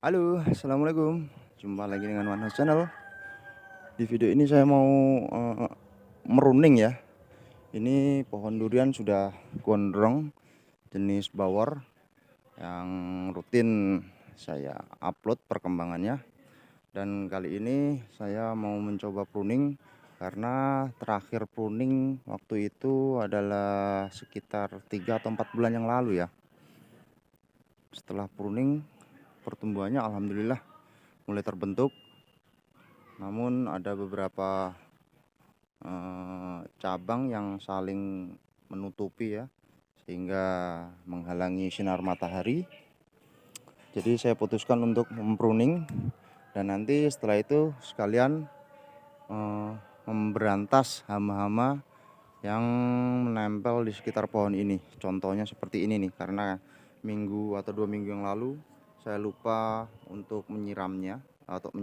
Halo, assalamualaikum. Jumpa lagi dengan One House Channel. Di video ini saya mau meruning ya. Ini pohon durian sudah gondrong, jenis bawor yang rutin saya upload perkembangannya. Dan kali ini saya mau mencoba pruning karena terakhir pruning waktu itu adalah sekitar 3 atau 4 bulan yang lalu ya. Setelah pruning, pertumbuhannya alhamdulillah mulai terbentuk, namun ada beberapa cabang yang saling menutupi ya, sehingga menghalangi sinar matahari. Jadi saya putuskan untuk mempruning, dan nanti setelah itu sekalian memberantas hama-hama yang menempel di sekitar pohon ini. Contohnya seperti ini nih, karena minggu atau 2 minggu yang lalu saya lupa untuk menyiramnya atau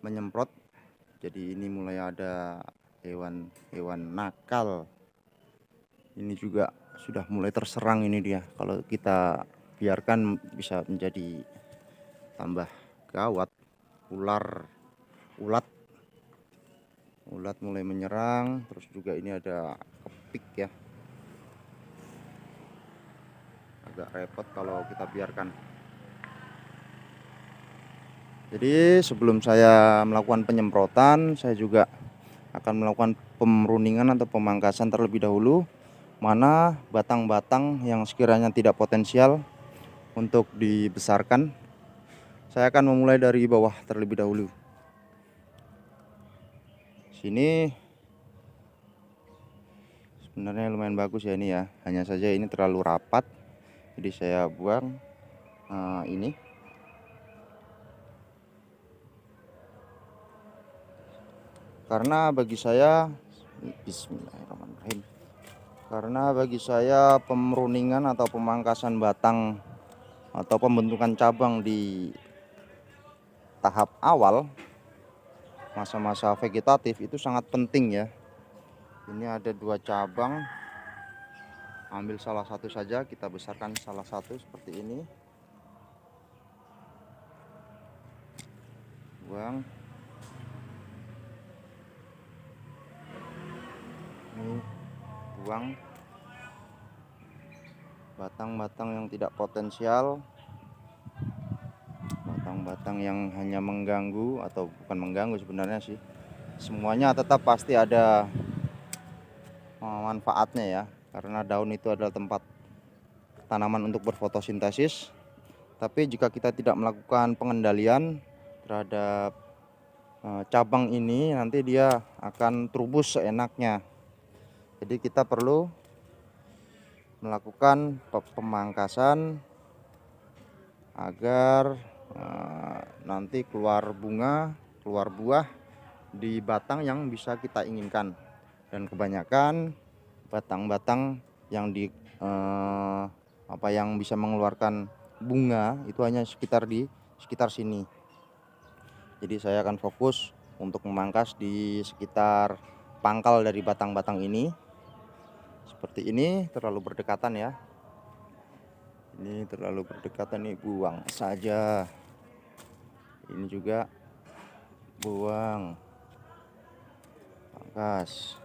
menyemprot. Jadi ini mulai ada hewan-hewan nakal. Ini juga sudah mulai terserang ini dia. Kalau kita biarkan bisa menjadi tambah gawat. Ulat mulai menyerang. Terus juga ini ada kepik ya. Agak repot kalau kita biarkan. Jadi sebelum saya melakukan penyemprotan, saya juga akan melakukan pemruningan atau pemangkasan terlebih dahulu. Mana batang-batang yang sekiranya tidak potensial untuk dibesarkan. Saya akan memulai dari bawah terlebih dahulu. Sini sebenarnya lumayan bagus ya ini ya. Hanya saja ini terlalu rapat. Jadi saya buang ini. Karena bagi saya, bismillahirrahmanirrahim. Karena bagi saya pemruningan atau pemangkasan batang atau pembentukan cabang di tahap awal, masa-masa vegetatif itu sangat penting ya. Ini ada 2 cabang, ambil salah satu saja, kita besarkan salah satu seperti ini. Buang. Ini buang batang-batang yang tidak potensial, batang-batang yang hanya mengganggu, atau bukan mengganggu sebenarnya sih, semuanya tetap pasti ada manfaatnya ya, karena daun itu adalah tempat tanaman untuk berfotosintesis. Tapi jika kita tidak melakukan pengendalian terhadap cabang ini, nanti dia akan terubus seenaknya. Jadi kita perlu melakukan pemangkasan agar nanti keluar bunga, keluar buah di batang yang bisa kita inginkan. Dan kebanyakan batang-batang yang yang bisa mengeluarkan bunga itu hanya di sekitar sini. Jadi saya akan fokus untuk memangkas di sekitar pangkal dari batang-batang ini. Seperti ini, terlalu berdekatan ya. Ini terlalu berdekatan nih, buang saja. Ini juga buang, pangkas.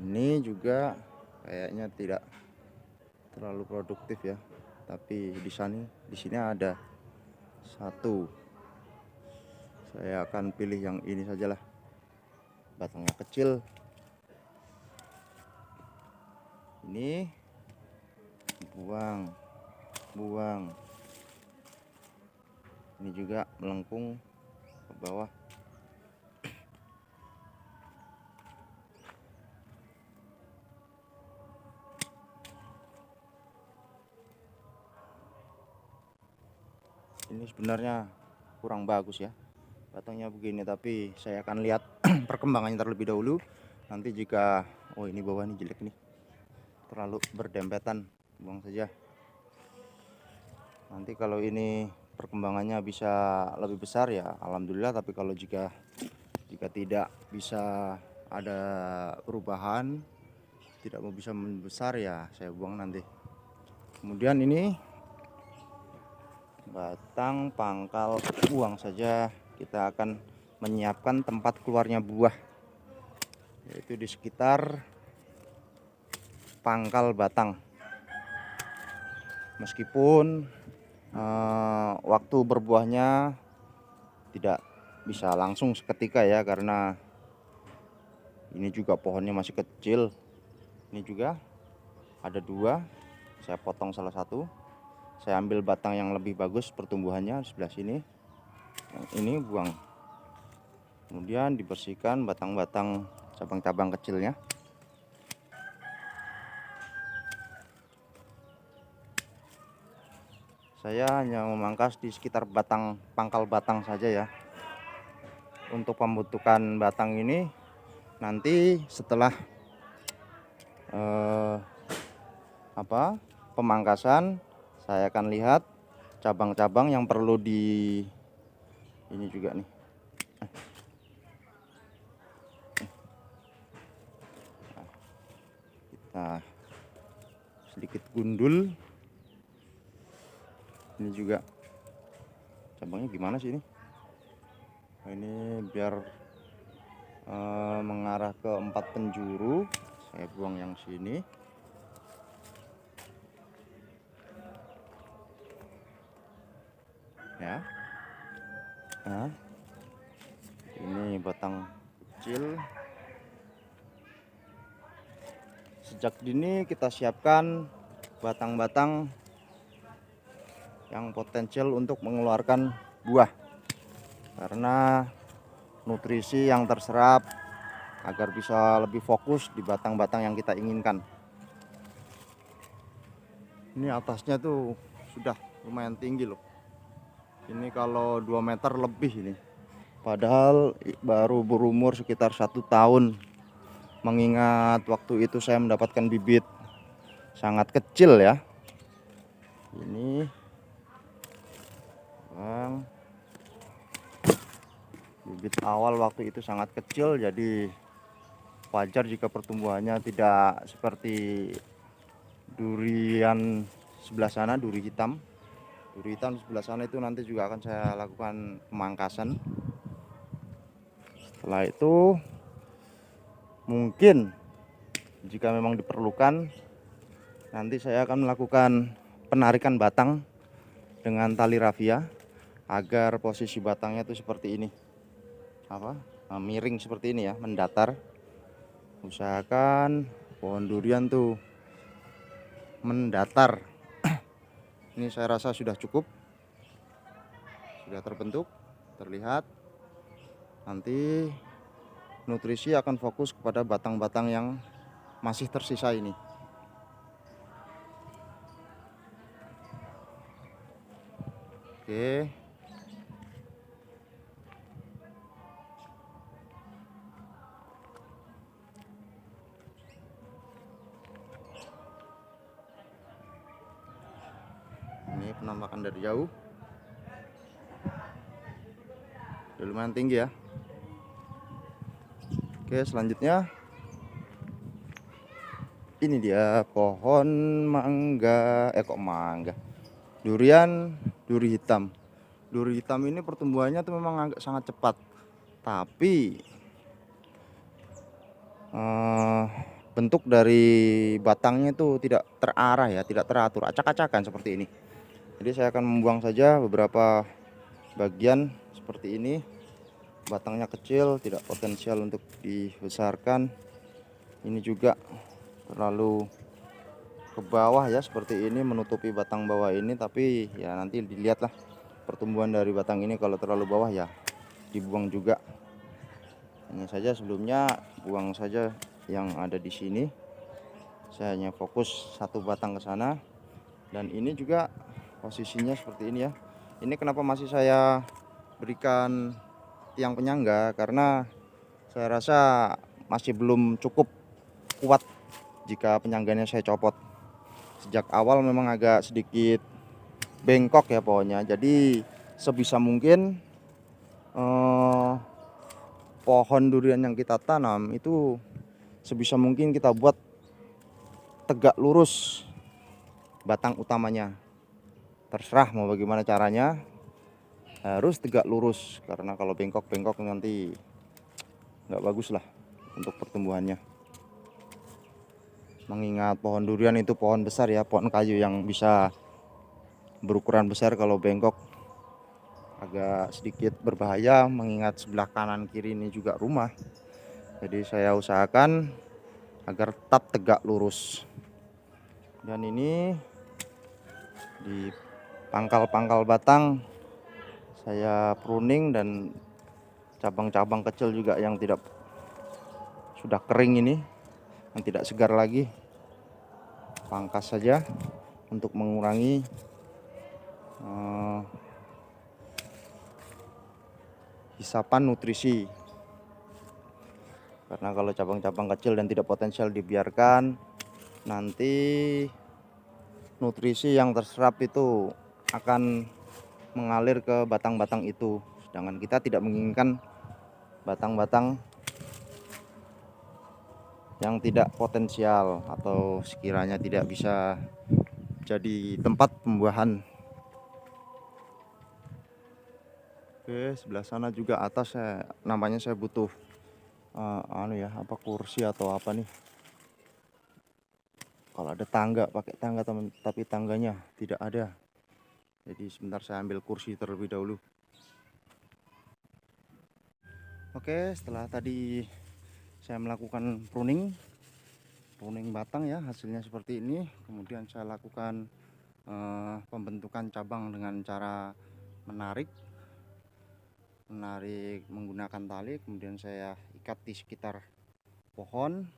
Ini juga kayaknya tidak terlalu produktif ya. Tapi di sini ada satu. Saya akan pilih yang ini sajalah. Batangnya kecil. Ini buang. Ini juga melengkung ke bawah. Ini sebenarnya kurang bagus ya batangnya begini, tapi saya akan lihat perkembangannya terlebih dahulu. Nanti jika ini bawah ini jelek nih, terlalu berdempetan, buang saja. Nanti kalau ini perkembangannya bisa lebih besar ya alhamdulillah, tapi kalau jika tidak bisa ada perubahan, tidak mau bisa membesar, ya saya buang nanti. Kemudian ini batang pangkal buang saja. Kita akan menyiapkan tempat keluarnya buah, yaitu di sekitar pangkal batang. Meskipun waktu berbuahnya tidak bisa langsung seketika ya, karena ini juga pohonnya masih kecil. Ini juga ada 2, saya potong salah satu, saya ambil batang yang lebih bagus pertumbuhannya di sebelah sini, yang ini buang. Kemudian dibersihkan batang-batang cabang-cabang kecilnya. Saya hanya memangkas di sekitar batang, pangkal batang saja ya. Untuk pembentukan batang ini nanti setelah pemangkasan, saya akan lihat cabang-cabang yang perlu di ini juga nih. Kita sedikit gundul. Ini juga cabangnya gimana sih ini? Nah, ini biar mengarah ke 4 penjuru, saya buang yang sini. Ya. Nah, ini batang kecil. Sejak dini kita siapkan batang-batang yang potensial untuk mengeluarkan buah, karena nutrisi yang terserap agar bisa lebih fokus di batang-batang yang kita inginkan. Ini atasnya tuh sudah lumayan tinggi loh. Ini kalau 2 meter lebih ini. Padahal baru berumur sekitar 1 tahun. Mengingat waktu itu saya mendapatkan bibit sangat kecil ya. Ini bibit awal waktu itu sangat kecil, jadi wajar jika pertumbuhannya tidak seperti durian sebelah sana, duri hitam. Duri hitam sebelah sana itu nanti juga akan saya lakukan pemangkasan. Setelah itu mungkin jika memang diperlukan, nanti saya akan melakukan penarikan batang dengan tali rafia agar posisi batangnya itu seperti ini, miring seperti ini ya, mendatar. Usahakan pohon durian tuh mendatar. Ini saya rasa sudah cukup, sudah terbentuk, terlihat. Nanti nutrisi akan fokus kepada batang-batang yang masih tersisa ini. Oke. Ini penampakan dari jauh. Udah lumayan tinggi ya. Oke, selanjutnya ini dia pohon mangga, kok mangga, durian duri hitam. Duri hitam ini pertumbuhannya tuh memang agak sangat cepat, tapi bentuk dari batangnya itu tidak terarah ya, tidak teratur, acak-acakan seperti ini. Jadi saya akan membuang saja beberapa bagian seperti ini. Batangnya kecil, tidak potensial untuk dibesarkan. Ini juga terlalu ke bawah ya, seperti ini, menutupi batang bawah ini. Tapi ya nanti dilihatlah pertumbuhan dari batang ini. Kalau terlalu bawah ya dibuang juga. Ini saja sebelumnya, buang saja yang ada di sini. Saya hanya fokus satu batang ke sana. Dan ini juga posisinya seperti ini ya. Ini kenapa masih saya berikan tiang penyangga, karena saya rasa masih belum cukup kuat jika penyangganya saya copot. Sejak awal memang agak sedikit bengkok ya pohonnya. Jadi sebisa mungkin pohon durian yang kita tanam itu sebisa mungkin kita buat tegak lurus batang utamanya. terserah mau bagaimana caranya, harus tegak lurus, karena kalau bengkok-bengkok nanti nggak bagus lah untuk pertumbuhannya. Mengingat pohon durian itu pohon besar ya, pohon kayu yang bisa berukuran besar. Kalau bengkok agak sedikit berbahaya, mengingat sebelah kanan kiri ini juga rumah. Jadi saya usahakan agar tetap tegak lurus. Dan ini di pangkal-pangkal batang saya pruning, dan cabang-cabang kecil juga yang tidak sudah kering ini, yang tidak segar lagi, pangkas saja untuk mengurangi hisapan nutrisi. Karena kalau cabang-cabang kecil dan tidak potensial dibiarkan, nanti nutrisi yang terserap itu akan mengalir ke batang-batang itu. Sedangkan kita tidak menginginkan batang-batang yang tidak potensial atau sekiranya tidak bisa jadi tempat pembuahan. Oke, sebelah sana juga atas namanya saya butuh kursi atau apa nih. Kalau ada tangga, pakai tangga teman, tapi tangganya tidak ada. Jadi sebentar saya ambil kursi terlebih dahulu. Oke, setelah tadi saya melakukan pruning batang ya, hasilnya seperti ini. Kemudian saya lakukan pembentukan cabang dengan cara menarik menggunakan tali. Kemudian saya ikat di sekitar pohon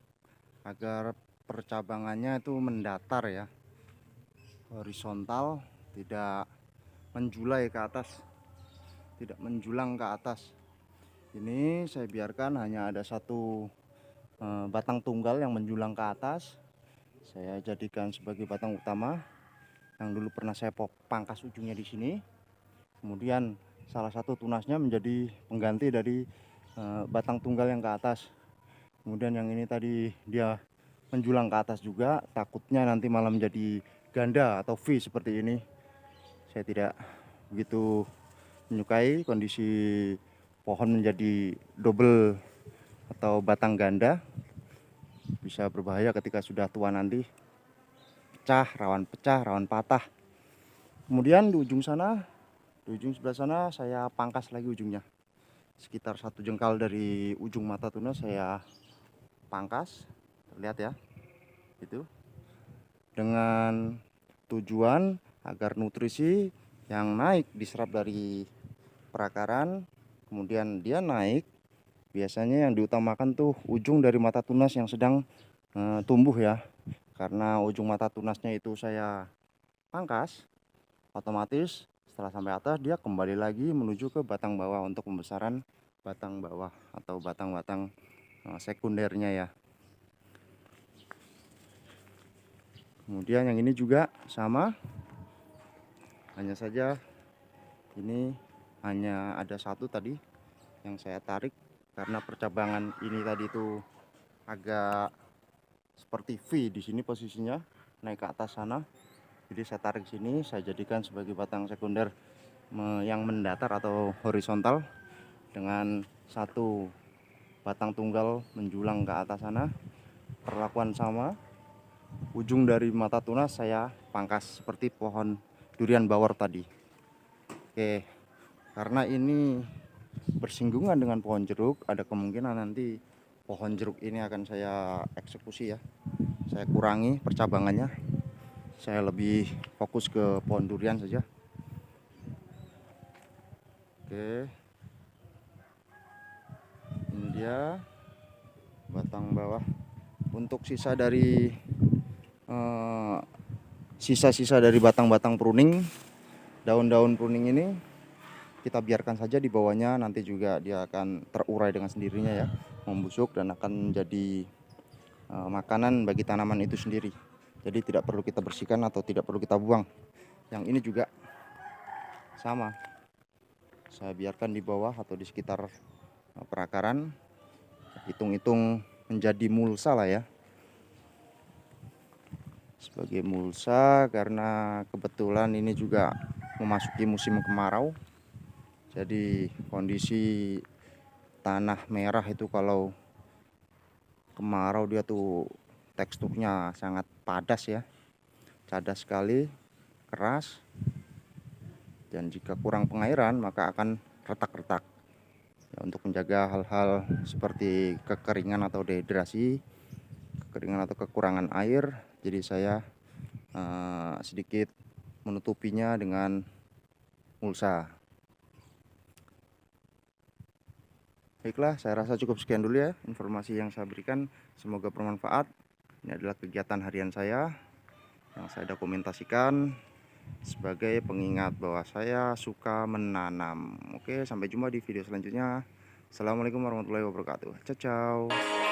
agar percabangannya itu mendatar ya, horizontal, tidak menjulai ke atas, tidak menjulang ke atas. Ini saya biarkan hanya ada satu batang tunggal yang menjulang ke atas. Saya jadikan sebagai batang utama yang dulu pernah saya pangkas ujungnya di sini. Kemudian salah satu tunasnya menjadi pengganti dari batang tunggal yang ke atas. Kemudian yang ini tadi dia menjulang ke atas juga, takutnya nanti malah menjadi ganda atau V seperti ini. Saya tidak begitu menyukai kondisi pohon menjadi double atau batang ganda. Bisa berbahaya ketika sudah tua nanti, pecah, rawan patah. Kemudian di ujung sana, di ujung sebelah sana saya pangkas lagi ujungnya. Sekitar 1 jengkal dari ujung mata tunas saya pangkas, terlihat ya, itu dengan tujuan agar nutrisi yang naik diserap dari perakaran, kemudian dia naik. Biasanya yang diutamakan tuh ujung dari mata tunas yang sedang tumbuh ya. Karena ujung mata tunasnya itu saya pangkas, otomatis setelah sampai atas dia kembali lagi menuju ke batang bawah untuk pembesaran batang bawah atau batang-batang sekundernya ya. Kemudian yang ini juga sama, hanya saja ini hanya ada satu tadi yang saya tarik, karena percabangan ini tadi itu agak seperti V di sini posisinya, naik ke atas sana. Jadi saya tarik sini, saya jadikan sebagai batang sekunder yang mendatar atau horizontal, dengan satu batang tunggal menjulang ke atas sana. Perlakuan sama, ujung dari mata tunas saya pangkas seperti pohon durian bawor tadi. Oke, karena ini bersinggungan dengan pohon jeruk, ada kemungkinan nanti pohon jeruk ini akan saya eksekusi ya. Saya kurangi percabangannya, saya lebih fokus ke pohon durian saja. Oke, ini dia batang bawah. Untuk sisa dari sisa-sisa dari batang-batang pruning, daun-daun pruning ini kita biarkan saja di bawahnya, nanti juga dia akan terurai dengan sendirinya ya, membusuk dan akan menjadi makanan bagi tanaman itu sendiri. Jadi tidak perlu kita bersihkan atau tidak perlu kita buang. Yang ini juga sama, saya biarkan di bawah atau di sekitar perakaran, hitung-hitung menjadi mulsa lah ya. sebagai mulsa karena kebetulan ini juga memasuki musim kemarau. Jadi kondisi tanah merah itu kalau kemarau dia tuh teksturnya sangat padas ya, cadas sekali, keras, dan jika kurang pengairan maka akan retak-retak. Ya, untuk menjaga hal-hal seperti kekeringan atau dehidrasi, kekeringan atau kekurangan air, jadi saya sedikit menutupinya dengan mulsa. Baiklah, saya rasa cukup sekian dulu ya informasi yang saya berikan. Semoga bermanfaat. Ini adalah kegiatan harian saya yang saya dokumentasikan sebagai pengingat bahwa saya suka menanam. Oke, sampai jumpa di video selanjutnya. Assalamualaikum warahmatullahi wabarakatuh. Ciao, ciao.